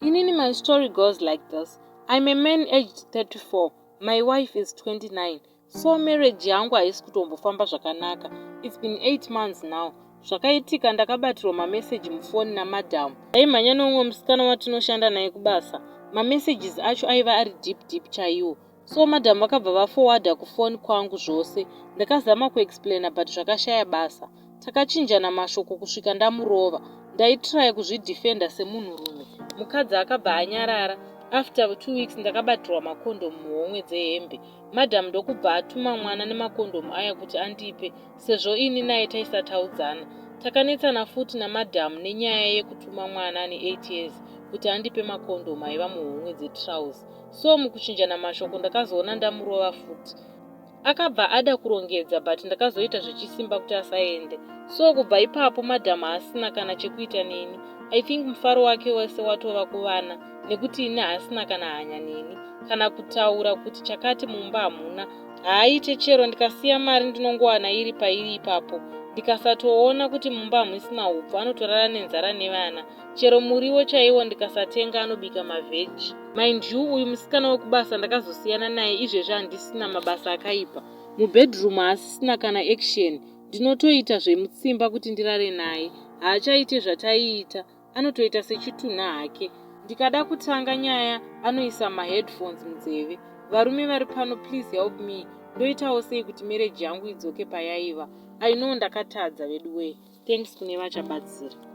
Inini, my story goes like this. I'm a man aged 34. My wife is 29. So marriage yangu haisi kutombofamba zvakanaka. It's been 8 months now. Zvakaitika ndakabatirwa mameseji mufoni namadhamu. Aimhanya neumwe musikana watinoshanda naye kubasa. Mamessages acho aiva ari deep chaiwo. So madhamu vakabva vaforwarda kufoni kwangu zvose. Ndakazama kuexplaina but zvakashaya basa. Takachinjana mashoko kusvika ndamurova. Ndaitry kuzvidefenda semunhurume. Mukadzi akabva anyarara. After 2 weeks ndakabatirwa makondomu muhomwe dzehembe. Madhamu ndokubva atuma mwana nemakondomu aya kuti andipe, sezvo ini naye taisataudzana. Takanetsana futi namadhamu nenyaya yekutuma mwana ane 8 years kuti andipe makondomu aiva muhomwe dzetrauzi. So mukuchinjana mashoko ndakazoona ndamurova futi. Akabva ada kurongedza but ndakazoita zvechisimba kuti asaende. So kubva ipapo madhamu asina kana chekuita neni. I think mufaro wake wese watova kuvana nekuti ini haasina kana hanya neni kana kutaura kuti chakati mumba hamuna. Haaite chero ndikasiya mari ndinongowana iri pairi ipapo. Ndikasatoona kuti mumba hamusina upfu anotorara nenzara nevana. Chero muriwo chaiwo ndikasatenga anobika mavheji. Mind you, uyu musikana wekubasa ndakazosiyana naye izvezvi handisina mabasa akaipa. Mubedroom haasisina kana action. Ndinotoita zvemutsimba kuti ndirare naye. Haachaite zvataiita. Anotoita sechitunha hake. Ndikada kutanga nyaya anoisa maheadphones munzeve. Varume vari pano, please help me. Ndoitawo sei kuti marriage yangu idzoke payaiva. I know ndakatadza wedu way. Thanks kune vachabatsira.